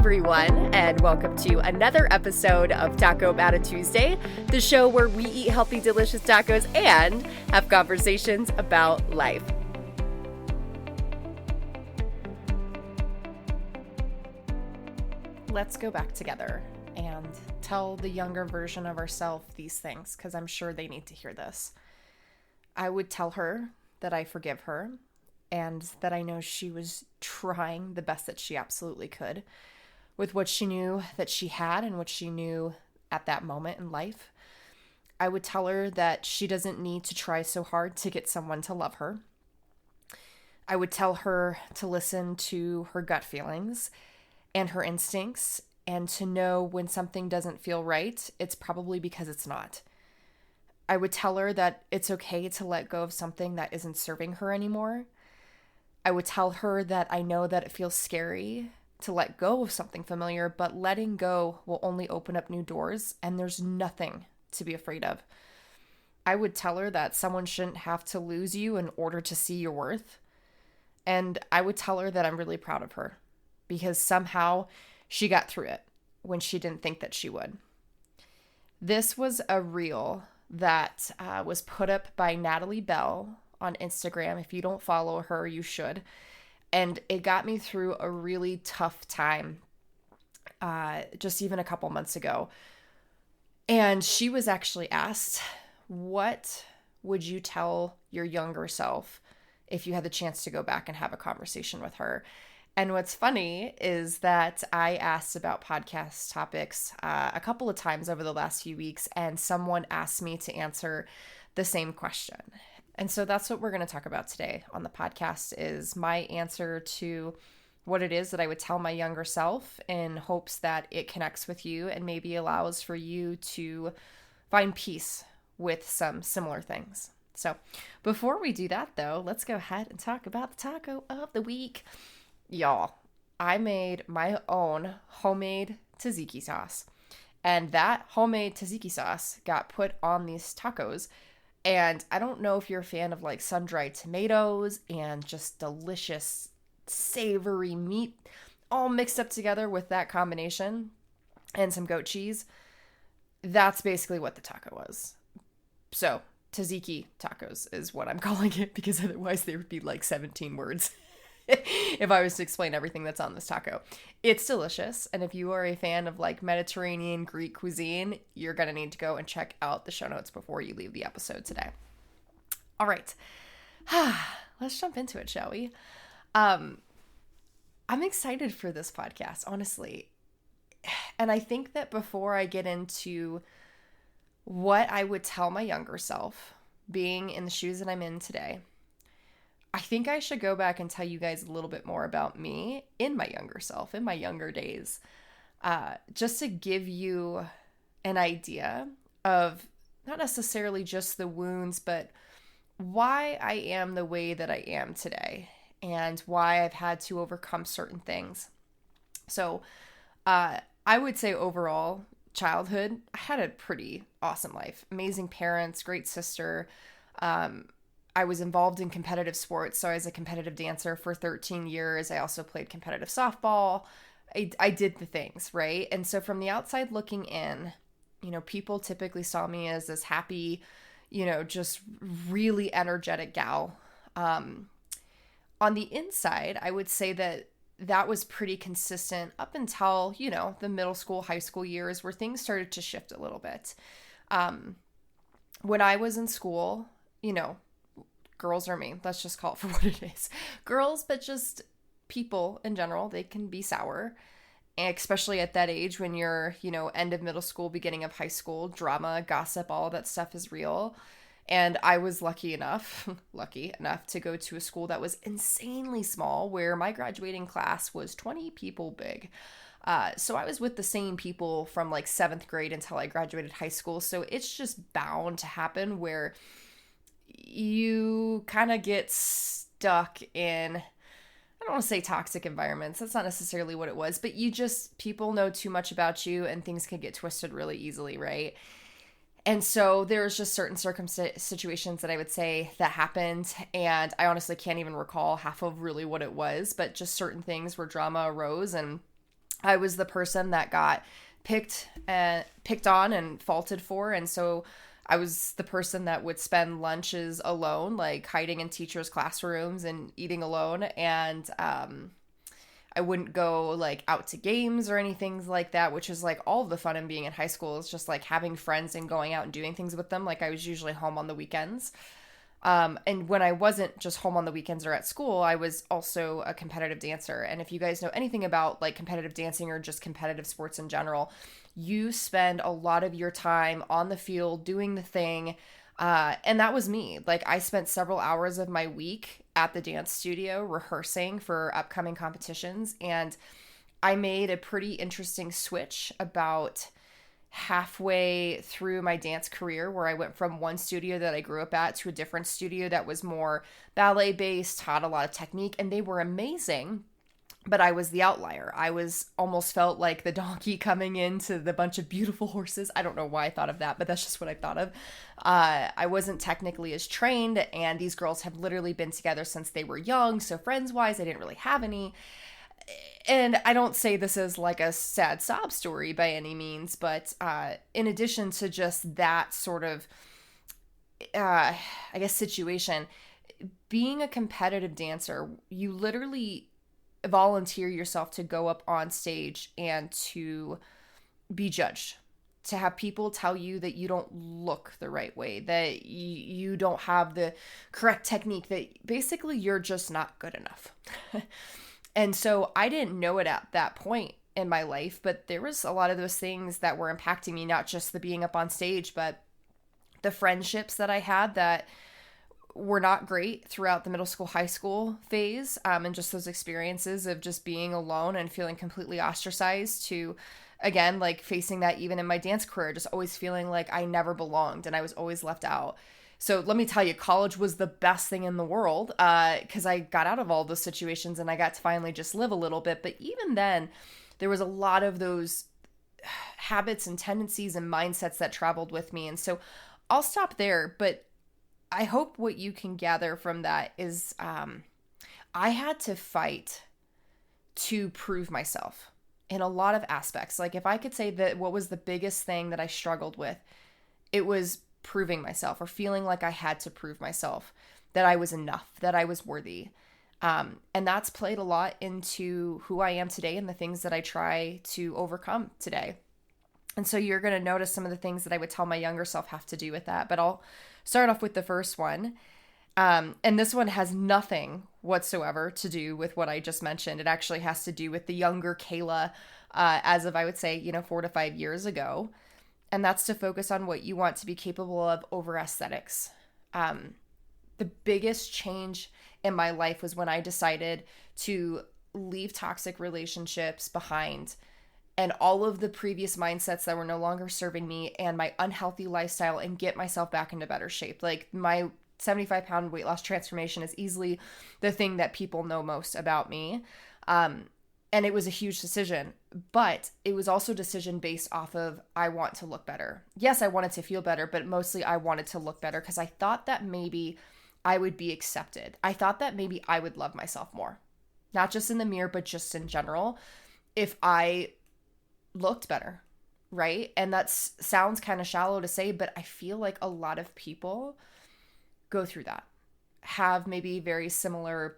everyone, and welcome to another episode of Taco Matta Tuesday, the show where we eat healthy, delicious tacos and have conversations about life. Let's go back together and tell the younger version of ourselves these things, because I'm sure they need to hear this. I would tell her that I forgive her and that I know she was trying the best that she absolutely could with what she knew that she had and what she knew at that moment in life. I would tell her that she doesn't need to try so hard to get someone to love her. I would tell her to listen to her gut feelings and her instincts, and to know when something doesn't feel right, it's probably because it's not. I would tell her that it's okay to let go of something that isn't serving her anymore. I would tell her that I know that it feels scary to let go of something familiar, but letting go will only open up new doors, and there's nothing to be afraid of. I would tell her that someone shouldn't have to lose you in order to see your worth. And I would tell her that I'm really proud of her, because somehow she got through it when she didn't think that she would. This was a reel that was put up by Natalie Bell on Instagram. If you don't follow her, you should. And it got me through a really tough time just even a couple months ago. And she was actually asked, what would you tell your younger self if you had the chance to go back and have a conversation with her? And what's funny is that I asked about podcast topics a couple of times over the last few weeks, and someone asked me to answer the same question. And so that's what we're going to talk about today on the podcast, is my answer to what it is that I would tell my younger self, in hopes that it connects with you and maybe allows for you to find peace with some similar things. So before we do that, though, let's go ahead and talk about the taco of the week. Y'all, I made my own homemade tzatziki sauce, and that homemade tzatziki sauce got put on these tacos. And I don't know if you're a fan of like sun-dried tomatoes and just delicious savory meat all mixed up together with that combination and some goat cheese. That's basically what the taco was. So tzatziki tacos is what I'm calling it, because otherwise there would be like 17 words if I was to explain everything that's on this taco. It's delicious, and if you are a fan of like Mediterranean Greek cuisine, you're gonna need to go and check out the show notes before you leave the episode today. All right, let's jump into it, shall we? I'm excited for this podcast, honestly, and I think that before I get into what I would tell my younger self, being in the shoes that I'm in today, I think I should go back and tell you guys a little bit more about me in my younger self, in my younger days, just to give you an idea of not necessarily just the wounds, but why I am the way that I am today and why I've had to overcome certain things. So I would say overall, childhood, I had a pretty awesome life. Amazing parents, great sister. I was involved in competitive sports, so I was a competitive dancer for 13 years. I also played competitive softball. I did the things, right? And so from the outside looking in, you know, people typically saw me as this happy, you know, just really energetic gal. On the inside, I would say that was pretty consistent up until, you know, the middle school, high school years, where things started to shift a little bit. When I was in school, you know, girls are mean. Let's just call it for what it is. Girls, but just people in general, they can be sour. And especially at that age when you're, you know, end of middle school, beginning of high school, drama, gossip, all that stuff is real. And I was lucky enough to go to a school that was insanely small, where my graduating class was 20 people big. So I was with the same people from like 7th grade until I graduated high school. So it's just bound to happen where you kind of get stuck in, I don't want to say toxic environments. That's not necessarily what it was, but people know too much about you and things can get twisted really easily, right? And so there's just certain situations that I would say that happened, and I honestly can't even recall half of really what it was, but just certain things where drama arose, and I was the person that got picked on and faulted for, and so I was the person that would spend lunches alone, like hiding in teachers' classrooms and eating alone. And I wouldn't go like out to games or anything like that, which is like all of the fun in being in high school is just like having friends and going out and doing things with them. Like I was usually home on the weekends. And when I wasn't just home on the weekends or at school, I was also a competitive dancer. And if you guys know anything about like competitive dancing or just competitive sports in general, you spend a lot of your time on the field doing the thing. And that was me. Like I spent several hours of my week at the dance studio rehearsing for upcoming competitions. And I made a pretty interesting switch about halfway through my dance career where I went from one studio that I grew up at to a different studio that was more ballet based, taught a lot of technique, and they were amazing. But I was the outlier. I was almost felt like the donkey coming into the bunch of beautiful horses. I don't know why I thought of that, but that's just what I thought of. I wasn't technically as trained, and these girls have literally been together since they were young. So friends wise, I didn't really have any. And I don't say this as like a sad sob story by any means, but in addition to just that sort of, I guess, situation, being a competitive dancer, you literally volunteer yourself to go up on stage and to be judged, to have people tell you that you don't look the right way, that you don't have the correct technique, that basically you're just not good enough. And so I didn't know it at that point in my life, but there was a lot of those things that were impacting me, not just the being up on stage, but the friendships that I had that were not great throughout the middle school, high school phase, and just those experiences of just being alone and feeling completely ostracized to, again, like facing that even in my dance career, just always feeling like I never belonged and I was always left out. So let me tell you, college was the best thing in the world because I got out of all those situations and I got to finally just live a little bit. But even then, there was a lot of those habits and tendencies and mindsets that traveled with me. And so I'll stop there. But I hope what you can gather from that is I had to fight to prove myself in a lot of aspects. Like if I could say that what was the biggest thing that I struggled with, it was proving myself or feeling like I had to prove myself, that I was enough, that I was worthy. And that's played a lot into who I am today and the things that I try to overcome today. And so you're going to notice some of the things that I would tell my younger self have to do with that. But I'll start off with the first one. And this one has nothing whatsoever to do with what I just mentioned. It actually has to do with the younger Kayla as of, I would say, 4 to 5 years ago. And that's to focus on what you want to be capable of over aesthetics. The biggest change in my life was when I decided to leave toxic relationships behind and all of the previous mindsets that were no longer serving me and my unhealthy lifestyle and get myself back into better shape. Like my 75-pound weight loss transformation is easily the thing that people know most about me. And it was a huge decision, but it was also a decision based off of I want to look better. Yes, I wanted to feel better, but mostly I wanted to look better because I thought that maybe I would be accepted. I thought that maybe I would love myself more, not just in the mirror, but just in general, if I looked better, right? And that sounds kind of shallow to say, but I feel like a lot of people go through that, have maybe very similar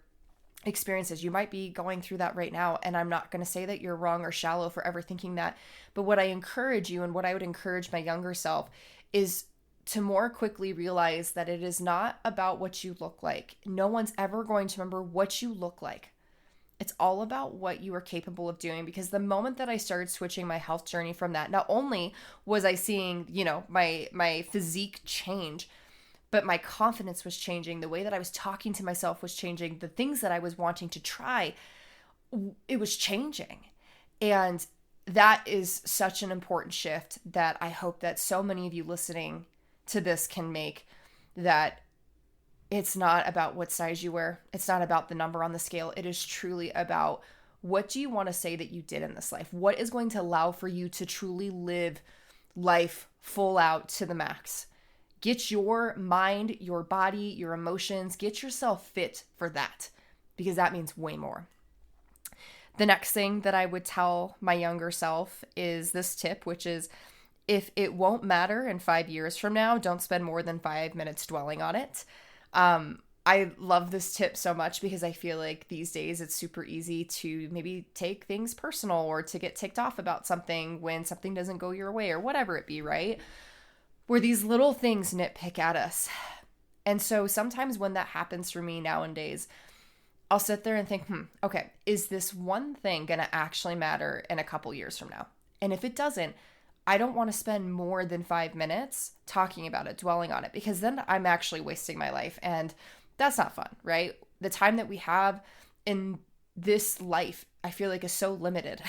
experiences. You might be going through that right now, and I'm not going to say that you're wrong or shallow for ever thinking that, but what I encourage you and what I would encourage my younger self is to more quickly realize that it is not about what you look like. No one's ever going to remember what you look like. It's all about what you are capable of doing, because the moment that I started switching my health journey from that, not only was I seeing, my physique change, but my confidence was changing. The way that I was talking to myself was changing. The things that I was wanting to try, it was changing. And that is such an important shift that I hope that so many of you listening to this can make, that it's not about what size you wear. It's not about the number on the scale. It is truly about what do you want to say that you did in this life? What is going to allow for you to truly live life full out to the max? Get your mind, your body, your emotions, get yourself fit for that, because that means way more. The next thing that I would tell my younger self is this tip, which is if it won't matter in 5 years from now, don't spend more than 5 minutes dwelling on it. I love this tip so much because I feel like these days it's super easy to maybe take things personal or to get ticked off about something when something doesn't go your way or whatever it be, right? Where these little things nitpick at us. And so sometimes when that happens for me nowadays, I'll sit there and think, okay, is this one thing going to actually matter in a couple years from now? And if it doesn't, I don't want to spend more than 5 minutes talking about it, dwelling on it, because then I'm actually wasting my life. And that's not fun, right? The time that we have in this life, I feel like is so limited.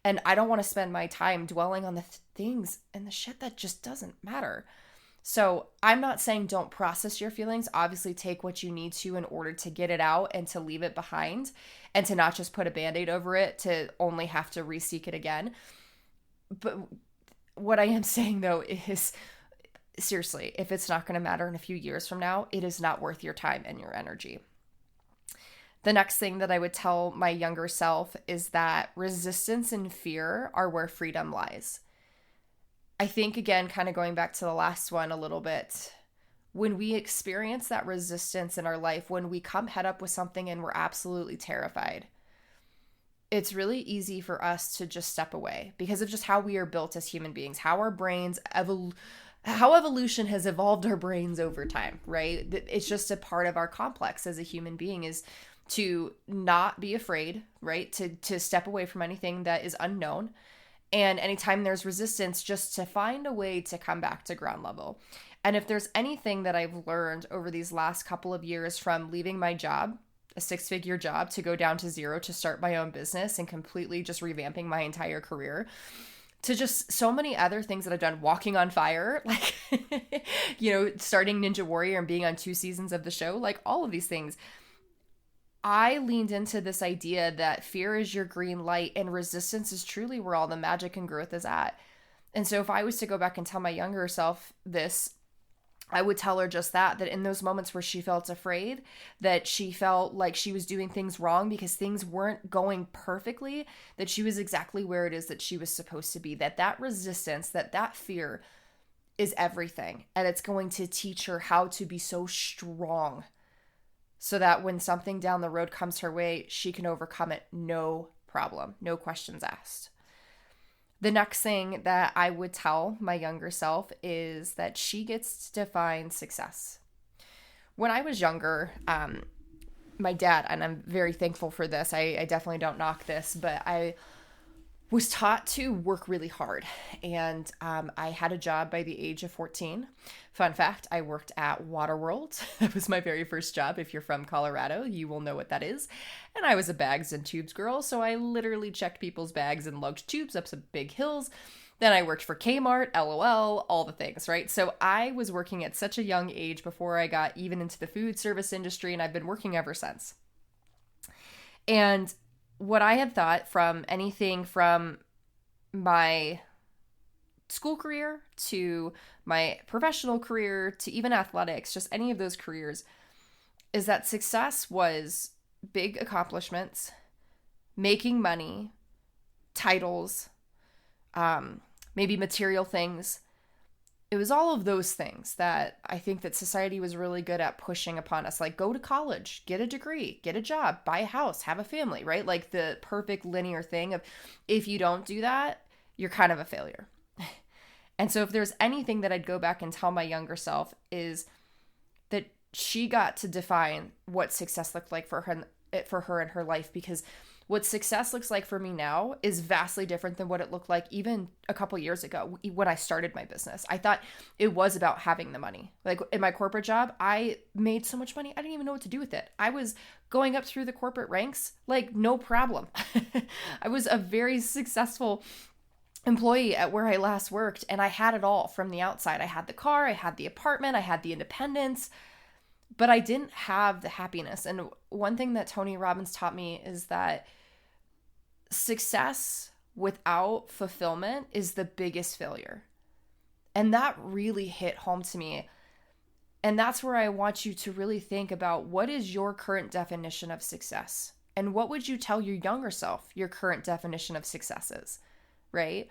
And I don't want to spend my time dwelling on the things and the shit that just doesn't matter. So I'm not saying don't process your feelings. Obviously, take what you need to in order to get it out and to leave it behind and to not just put a Band-Aid over it to only have to re-seek it again. But what I am saying, though, is seriously, if it's not going to matter in a few years from now, it is not worth your time and your energy. The next thing that I would tell my younger self is that resistance and fear are where freedom lies. I think, again, kind of going back to the last one a little bit, when we experience that resistance in our life, when we come head up with something and we're absolutely terrified, it's really easy for us to just step away because of just how we are built as human beings, how our brains how evolution has evolved our brains over time, right? It's just a part of our complex as a human being is to not be afraid, right? To step away from anything that is unknown. And anytime there's resistance, just to find a way to come back to ground level. And if there's anything that I've learned over these last couple of years from leaving my job, a 6-figure job, to go down to 0 to start my own business and completely just revamping my entire career, to just so many other things that I've done, walking on fire, like, starting Ninja Warrior and being on 2 seasons of the show, like all of these things. I leaned into this idea that fear is your green light and resistance is truly where all the magic and growth is at. And so if I was to go back and tell my younger self this, I would tell her just that in those moments where she felt afraid, that she felt like she was doing things wrong because things weren't going perfectly, that she was exactly where it is that she was supposed to be, that resistance, that fear is everything. And it's going to teach her how to be so strong so that when something down the road comes her way, she can overcome it, no problem, no questions asked. The next thing that I would tell my younger self is that she gets to define success. When I was younger, my dad, and I'm very thankful for this, I definitely don't knock this, but I was taught to work really hard. And I had a job by the age of 14. Fun fact, I worked at Waterworld. That was my very first job. If you're from Colorado, you will know what that is. And I was a bags and tubes girl, so I literally checked people's bags and lugged tubes up some big hills. Then I worked for Kmart, LOL, all the things, right? So I was working at such a young age before I got even into the food service industry, and I've been working ever since. And what I had thought from anything from my school career to my professional career to even athletics, just any of those careers, is that success was big accomplishments, making money, titles, maybe material things. It was all of those things that I think that society was really good at pushing upon us. Like, go to college, get a degree, get a job, buy a house, have a family, right? Like the perfect linear thing of if you don't do that, you're kind of a failure. And so if there's anything that I'd go back and tell my younger self is that she got to define what success looked like for her in her life, because what success looks like for me now is vastly different than what it looked like even a couple years ago when I started my business. I thought it was about having the money. Like in my corporate job, I made so much money, I didn't even know what to do with it. I was going up through the corporate ranks, like no problem. I was a very successful employee at where I last worked, and I had it all from the outside. I had the car, I had the apartment, I had the independence, but I didn't have the happiness. And one thing that Tony Robbins taught me is that success without fulfillment is the biggest failure. And that really hit home to me. And that's where I want you to really think about, what is your current definition of success? And what would you tell your younger self your current definition of success is, right?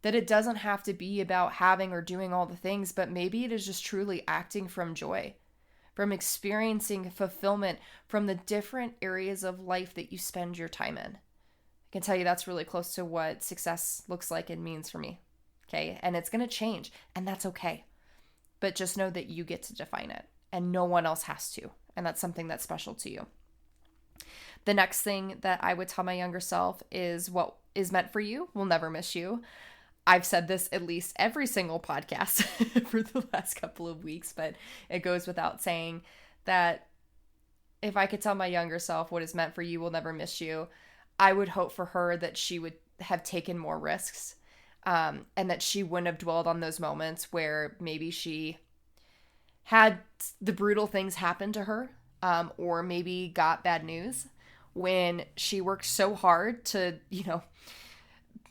That it doesn't have to be about having or doing all the things, but maybe it is just truly acting from joy, from experiencing fulfillment from the different areas of life that you spend your time in. I can tell you that's really close to what success looks like and means for me. Okay. And it's going to change, and that's okay. But just know that you get to define it and no one else has to. And that's something that's special to you. The next thing that I would tell my younger self is what is meant for you will never miss you. I've said this at least every single podcast for the last couple of weeks, but it goes without saying that if I could tell my younger self what is meant for you will never miss you, I would hope for her that she would have taken more risks, and that she wouldn't have dwelled on those moments where maybe she had the brutal things happen to her, or maybe got bad news when she worked so hard to,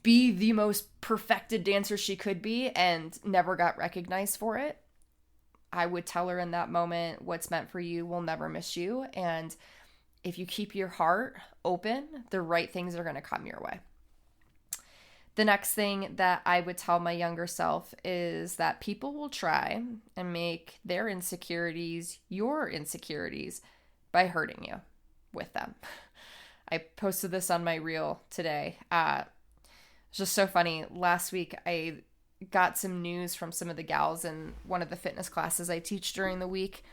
be the most perfected dancer she could be and never got recognized for it. I would tell her in that moment, what's meant for you will never miss you. And if you keep your heart open, the right things are going to come your way. The next thing that I would tell my younger self is that people will try and make their insecurities your insecurities by hurting you with them. I posted this on my reel today. It's just so funny. Last week, I got some news from some of the gals in one of the fitness classes I teach during the week.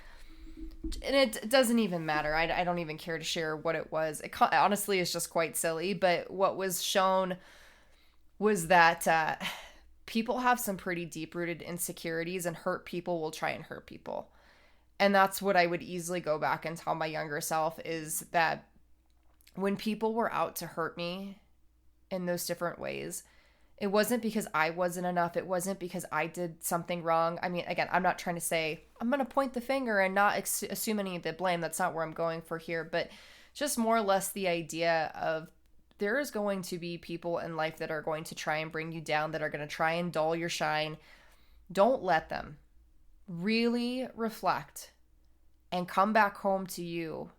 And it doesn't even matter. I don't even care to share what it was. It honestly is just quite silly. But what was shown was that people have some pretty deep-rooted insecurities, and hurt people will try and hurt people. And that's what I would easily go back and tell my younger self, is that when people were out to hurt me in those different ways, it wasn't because I wasn't enough. It wasn't because I did something wrong. I mean, again, I'm not trying to say I'm going to point the finger and not assume any of the blame. That's not where I'm going for here. But just more or less the idea of there is going to be people in life that are going to try and bring you down, that are going to try and dull your shine. Don't let them. Really reflect and come back home to you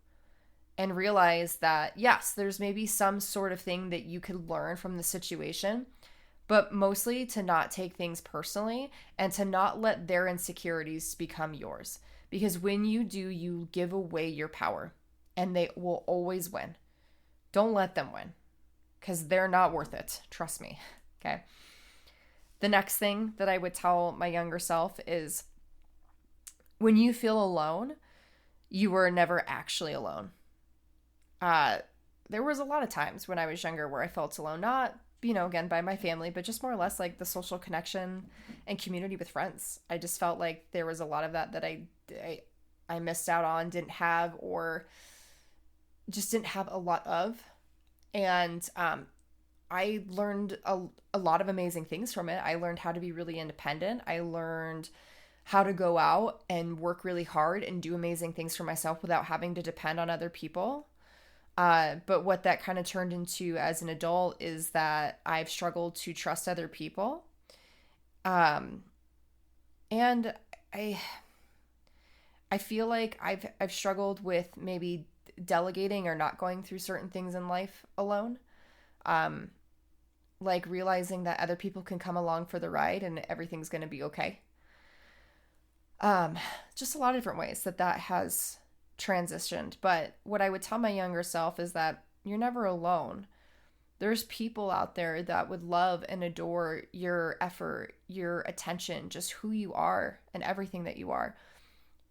and realize that, yes, there's maybe some sort of thing that you could learn from the situation, but mostly to not take things personally and to not let their insecurities become yours. Because when you do, you give away your power, and they will always win. Don't let them win, because they're not worth it. Trust me. Okay. The next thing that I would tell my younger self is, when you feel alone, you were never actually alone. There was a lot of times when I was younger where I felt alone, not, again, by my family, but just more or less like the social connection and community with friends. I just felt like there was a lot of that I missed out on, didn't have, or just didn't have a lot of. And I learned a lot of amazing things from it. I learned how to be really independent. I learned how to go out and work really hard and do amazing things for myself without having to depend on other people. But what that kind of turned into as an adult is that I've struggled to trust other people. And I feel like I've struggled with maybe delegating or not going through certain things in life alone. Like realizing that other people can come along for the ride and everything's going to be okay. Just a lot of different ways that has transitioned. But what I would tell my younger self is that you're never alone. There's people out there that would love and adore your effort, your attention, just who you are and everything that you are.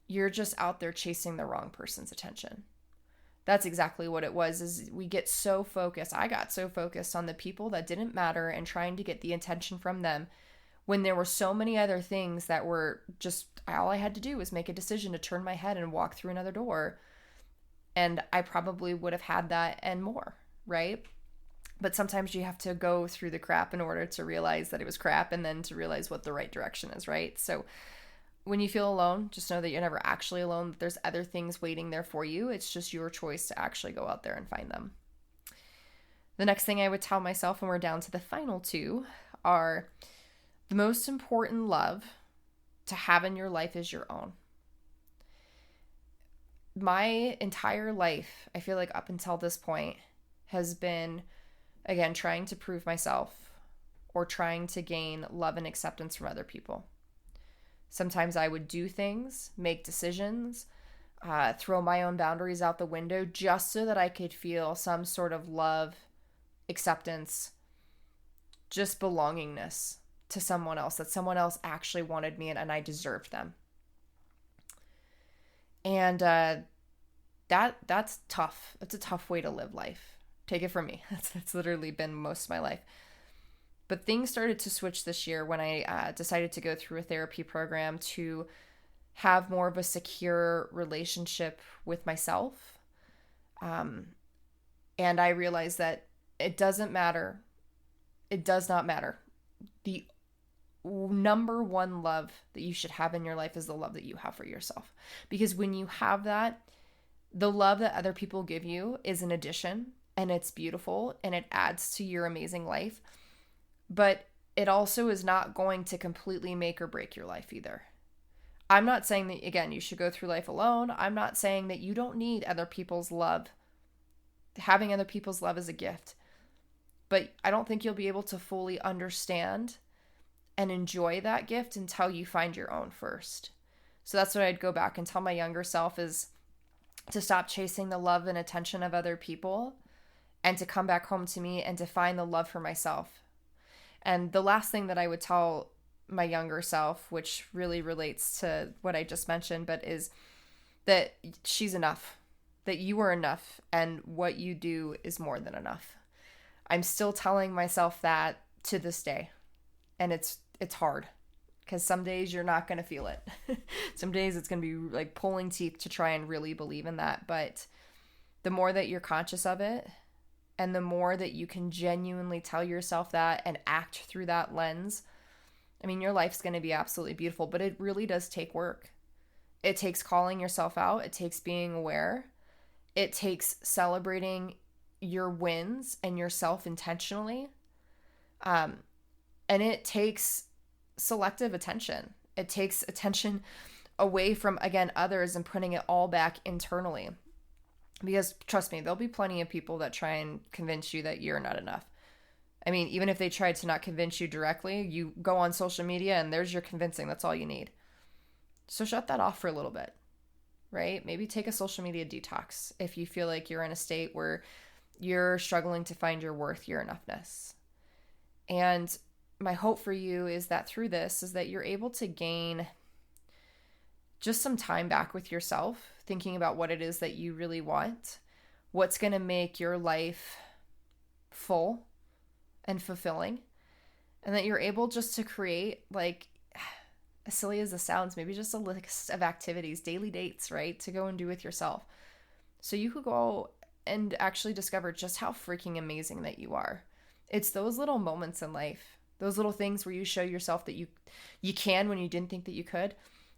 You're just out there chasing the wrong person's attention. That's exactly what it was. Is we get so focused. I got so focused on the people that didn't matter and trying to get the attention from them, when there were so many other things that were just, all I had to do was make a decision to turn my head and walk through another door. And I probably would have had that and more, right? But sometimes you have to go through the crap in order to realize that it was crap, and then to realize what the right direction is, right? So when you feel alone, just know that you're never actually alone. There's other things waiting there for you. It's just your choice to actually go out there and find them. The next thing I would tell myself, and we're down to the final two, are the most important love to have in your life is your own. my entire life, I feel like up until this point, has been, again, trying to prove myself or trying to gain love and acceptance from other people. Sometimes I would do things, make decisions, throw my own boundaries out the window just so that I could feel some sort of love, acceptance, just belongingness to someone else, that someone else actually wanted me and I deserved them. And that's tough. It's a tough way to live life. Take it from me. That's literally been most of my life. But things started to switch this year when I decided to go through a therapy program to have more of a secure relationship with myself. And I realized that it doesn't matter. It does not matter. The number one love that you should have in your life is the love that you have for yourself. Because when you have that, the love that other people give you is an addition, and it's beautiful and it adds to your amazing life. But it also is not going to completely make or break your life either. I'm not saying that, again, you should go through life alone. I'm not saying that you don't need other people's love. Having other people's love is a gift. But I don't think you'll be able to fully understand and enjoy that gift until you find your own first. So that's what I'd go back and tell my younger self, is to stop chasing the love and attention of other people and to come back home to me and to find the love for myself. And the last thing that I would tell my younger self, which really relates to what I just mentioned, but is that she's enough, that you are enough, and what you do is more than enough. I'm still telling myself that to this day. And it's hard, because some days you're not going to feel it. Some days it's going to be like pulling teeth to try and really believe in that. But the more that you're conscious of it, and the more that you can genuinely tell yourself that and act through that lens, I mean, your life's going to be absolutely beautiful. But it really does take work. It takes calling yourself out. It takes being aware. It takes celebrating your wins and yourself intentionally. And it takes selective attention. It takes attention away from, again, others and putting it all back internally. Because trust me, there'll be plenty of people that try and convince you that you're not enough. I mean, even if they tried to not convince you directly, you go on social media and there's your convincing. That's all you need. So shut that off for a little bit, right? Maybe take a social media detox if you feel like you're in a state where you're struggling to find your worth, your enoughness. And my hope for you is that through this is that you're able to gain just some time back with yourself, thinking about what it is that you really want, what's going to make your life full and fulfilling, and that you're able just to create, like, as silly as this sounds, maybe just a list of activities, daily dates, right, to go and do with yourself. So you could go and actually discover just how freaking amazing that you are. It's those little moments in life, those little things where you show yourself that you can when you didn't think that you could.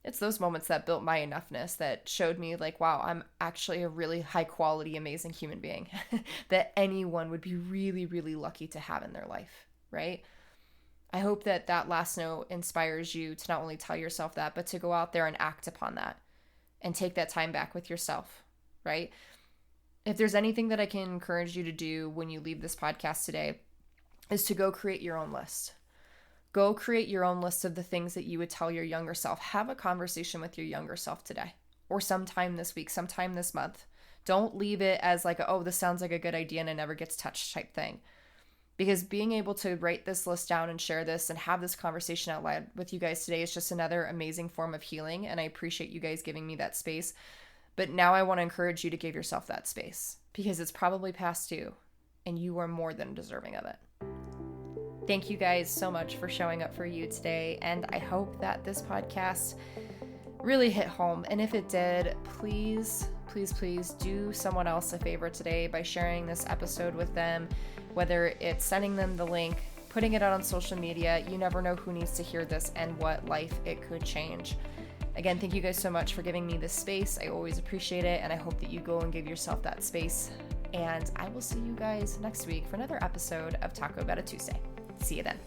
It's those moments that built my enoughness, that showed me, like, wow, I'm actually a really high quality, amazing human being that anyone would be really, really lucky to have in their life, right? I hope that that last note inspires you to not only tell yourself that, but to go out there and act upon that and take that time back with yourself, right? If there's anything that I can encourage you to do when you leave this podcast today, is to go create your own list. Go create your own list of the things that you would tell your younger self. Have a conversation with your younger self today, or sometime this week, sometime this month. Don't leave it as like, oh, this sounds like a good idea and it never gets touched type thing. Because being able to write this list down and share this and have this conversation out loud with you guys today is just another amazing form of healing. And I appreciate you guys giving me that space. But now I want to encourage you to give yourself that space, because it's probably past due and you are more than deserving of it. Thank you guys so much for showing up for you today. And I hope that this podcast really hit home. And if it did, please, please, please do someone else a favor today by sharing this episode with them, whether it's sending them the link, putting it out on social media. You never know who needs to hear this and what life it could change. Again, thank you guys so much for giving me this space. I always appreciate it. And I hope that you go and give yourself that space. And I will see you guys next week for another episode of Taco Betta Tuesday. See you then.